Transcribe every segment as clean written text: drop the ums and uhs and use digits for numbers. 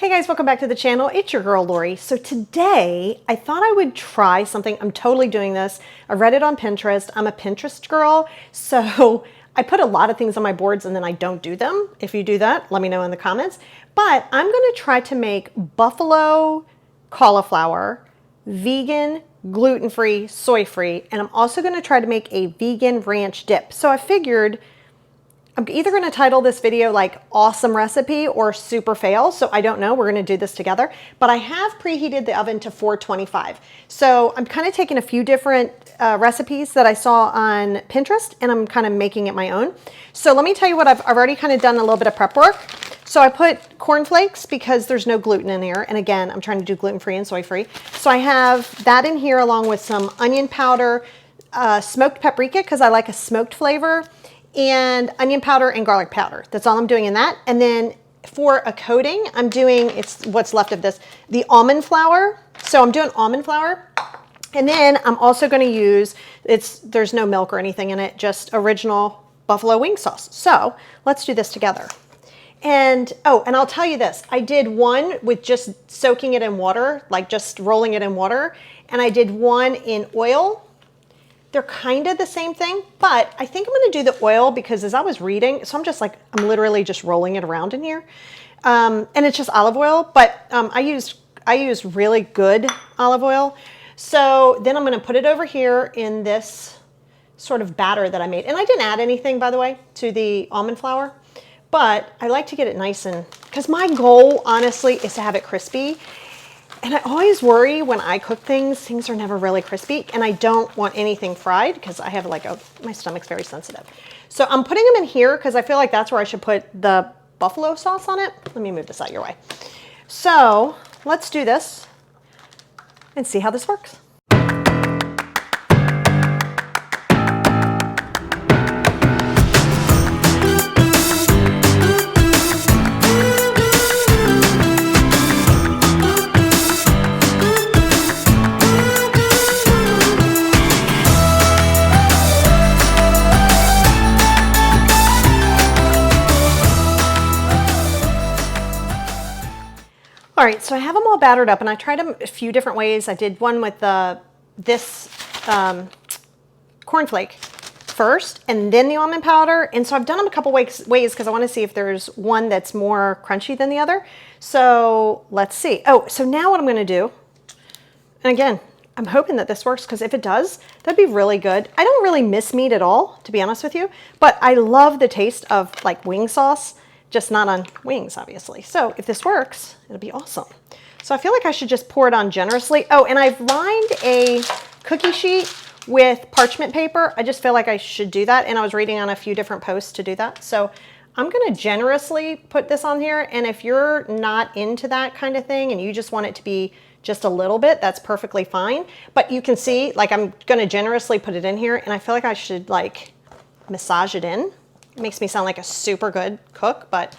Hey guys, welcome back to the channel. It's your girl Lori. So today I thought I would try something. I'm totally doing this. I read it on Pinterest. I'm a Pinterest girl. So I put a lot of things on my boards and then I don't do them. If you do that, let me know in the comments. But I'm going to try to make buffalo cauliflower, vegan, gluten-free, soy-free, and I'm also going to try to make a vegan ranch dip. So I figured I'm either going to title this video like awesome recipe or super fail. So I don't know. We're going to do this together. But I have preheated the oven to 425. So I'm kind of taking a few different recipes that I saw on Pinterest and I'm kind of making it my own. So let me tell you what I've already kind of done a little bit of prep work. So I put corn flakes because there's no gluten in here. And again, I'm trying to do gluten-free and soy-free. So I have that in here along with some onion powder, smoked paprika because I like a smoked flavor, and onion powder and garlic powder. That's all I'm doing in that. And then for a coating, I'm doing, it's what's left of this, the almond flour. So I'm doing almond flour. And then I'm also going to use, there's no milk or anything in it, just original buffalo wing sauce. So let's do this together. And, oh, and I'll tell you this, I did one with just soaking it in water, like just rolling it in water. And I did one in oil. They're kind of the same thing, but I think I'm going to do the oil because as I was reading, so I'm just like, I'm literally just rolling it around in here. And it's just olive oil, but I use really good olive oil. So then I'm going to put it over here in this sort of batter that I made. And I didn't add anything, by the way, to the almond flour, but I like to get it nice and, because my goal, honestly, is to have it crispy. And I always worry when I cook things are never really crispy, and I don't want anything fried because I have like my stomach's very sensitive. So I'm putting them in here because I feel like that's where I should put the buffalo sauce on it. Let me move this out your way. So let's do this and see how this works. All right, so I have them all battered up and I tried them a few different ways. I did one with this cornflake first and then the almond powder. And so I've done them a couple ways because I want to see if there's one that's more crunchy than the other. So let's see. Oh, so now what I'm going to do, and again, I'm hoping that this works because if it does, that'd be really good. I don't really miss meat at all, to be honest with you, but I love the taste of like wing sauce. Just not on wings, obviously. So if this works, it'll be awesome. So I feel like I should just pour it on generously. Oh, and I've lined a cookie sheet with parchment paper. I just feel like I should do that. And I was reading on a few different posts to do that. So I'm gonna generously put this on here. And if you're not into that kind of thing and you just want it to be just a little bit, that's perfectly fine. But you can see, like I'm gonna generously put it in here and I feel like I should like massage it in. It makes me sound like a super good cook, but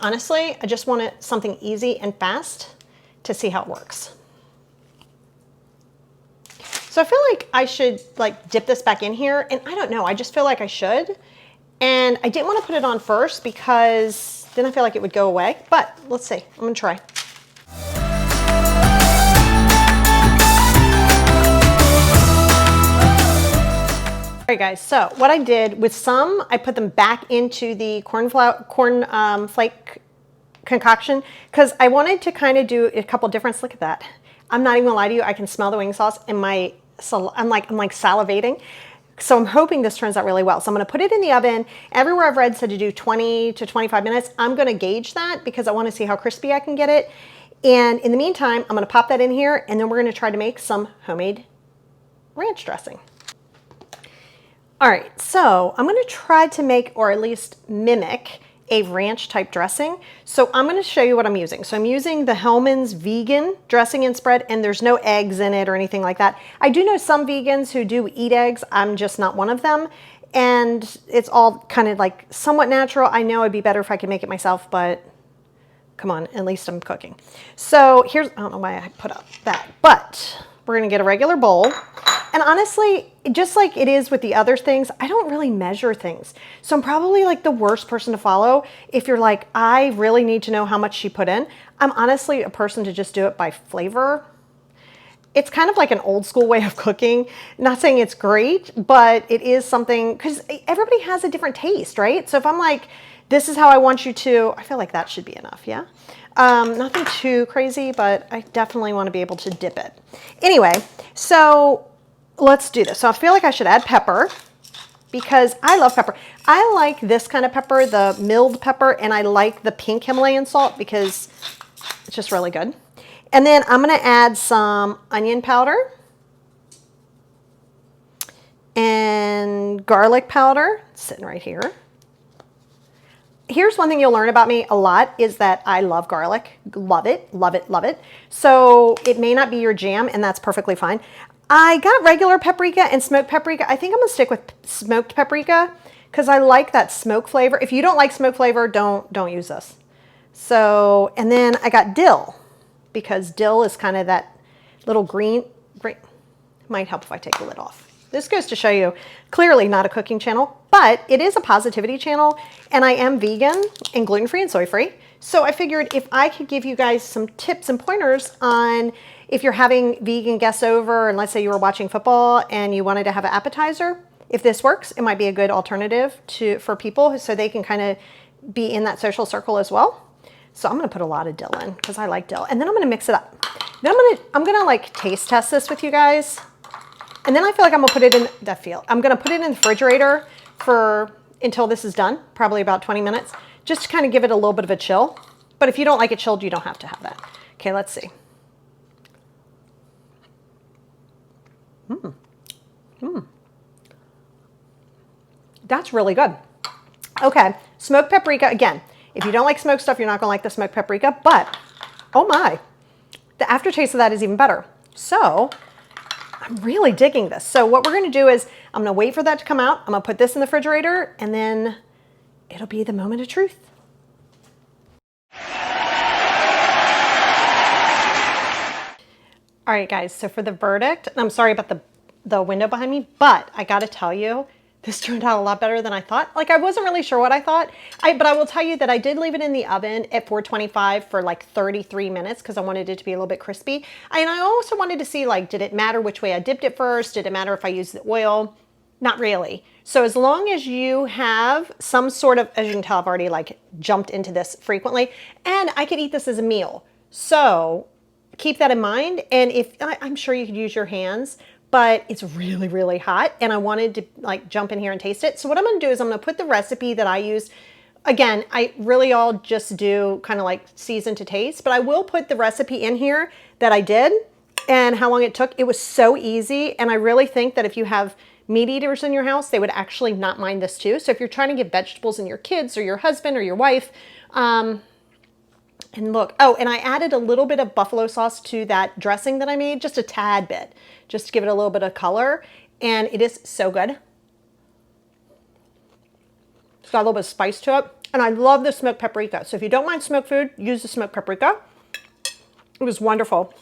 honestly, I just want something easy and fast to see how it works. So I feel like I should like dip this back in here, and I don't know, I just feel like I should. And I didn't want to put it on first because then I feel like it would go away, but let's see, I'm gonna try. All right, guys, so what I did with some, I put them back into the corn flake concoction because I wanted to kind of do a couple different, look at that. I'm not even gonna lie to you, I can smell the wing sauce and I'm like salivating. So I'm hoping this turns out really well. So I'm gonna put it in the oven. Everywhere I've read said to do 20 to 25 minutes. I'm gonna gauge that because I wanna see how crispy I can get it. And in the meantime, I'm gonna pop that in here and then we're gonna try to make some homemade ranch dressing. All right, so I'm gonna try to make, or at least mimic, a ranch type dressing. So I'm gonna show you what I'm using. So I'm using the Hellmann's vegan dressing and spread, and there's no eggs in it or anything like that. I do know some vegans who do eat eggs. I'm just not one of them. And it's all kind of like somewhat natural. I know it'd be better if I could make it myself, but come on, at least I'm cooking. So here's, I don't know why I put up that, but we're gonna get a regular bowl. And honestly, just like it is with the other things, I don't really measure things. So I'm probably like the worst person to follow if you're like, I really need to know how much she put in. I'm honestly a person to just do it by flavor. It's kind of like an old school way of cooking. Not saying it's great, but it is something, because everybody has a different taste, right? So if I'm like, this is how I want you to, I feel like that should be enough, yeah? Nothing too crazy, but I definitely want to be able to dip it. Anyway, so let's do this. So I feel like I should add pepper because I love pepper. I like this kind of pepper, the milled pepper, and I like the pink Himalayan salt because it's just really good. And then I'm going to add some onion powder and garlic powder. It's sitting right here. Here's one thing you'll learn about me a lot is that I love garlic. Love it, love it, love it. So it may not be your jam, and that's perfectly fine. I got regular paprika and smoked paprika. I think I'm going to stick with smoked paprika because I like that smoke flavor. If you don't like smoke flavor, don't use this. So, and then I got dill, because dill is kind of that little green. Might help if I take the lid off. This goes to show you, clearly not a cooking channel, but it is a positivity channel, and I am vegan and gluten-free and soy-free. So I figured if I could give you guys some tips and pointers on if you're having vegan guests over, and let's say you were watching football and you wanted to have an appetizer, if this works, it might be a good alternative for people so they can kind of be in that social circle as well. So I'm going to put a lot of dill in because I like dill. And then I'm going to mix it up. Then I'm going to like taste test this with you guys. And then I feel like I'm going to put it in I'm going to put it in the refrigerator until this is done, probably about 20 minutes, just to kind of give it a little bit of a chill. But if you don't like it chilled, you don't have to have that. Okay, let's see. That's really good. Okay, smoked paprika again. If you don't like smoked stuff, you're not going to like the smoked paprika, but oh my, the aftertaste of that is even better. So I'm really digging this. So what we're going to do is I'm going to wait for that to come out. I'm going to put this in the refrigerator, and then it'll be the moment of truth. All right, guys, so for the verdict, and I'm sorry about the window behind me, but I got to tell you, this turned out a lot better than I thought. Like, I wasn't really sure what I thought, but I will tell you that I did leave it in the oven at 425 for like 33 minutes because I wanted it to be a little bit crispy. And I also wanted to see, like, did it matter which way I dipped it first? Did it matter if I used the oil? Not really. So as long as you have some sort of, as you can tell, I've already like jumped into this frequently, and I could eat this as a meal. So keep that in mind. And I'm sure you could use your hands, but it's really, really hot, and I wanted to like jump in here and taste it. So what I'm going to do is I'm going to put the recipe that I used. Again, I really all just do kind of like season to taste, but I will put the recipe in here that I did and how long it took. It was so easy, and I really think that if you have meat eaters in your house, they would actually not mind this too. So if you're trying to get vegetables in your kids or your husband or your wife, and look, oh, and I added a little bit of buffalo sauce to that dressing that I made, just a tad bit, just to give it a little bit of color. And it is so good. It's got a little bit of spice to it. And I love the smoked paprika. So if you don't mind smoked food, use the smoked paprika. It was wonderful.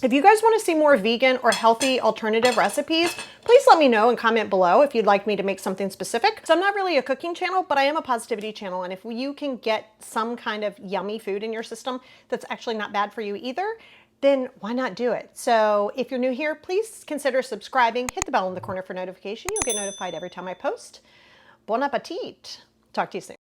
If you guys want to see more vegan or healthy alternative recipes, please let me know and comment below if you'd like me to make something specific. So I'm not really a cooking channel, but I am a positivity channel. And if you can get some kind of yummy food in your system that's actually not bad for you either, then why not do it? So if you're new here, please consider subscribing. Hit the bell in the corner for notification. You'll get notified every time I post. Bon appetit. Talk to you soon.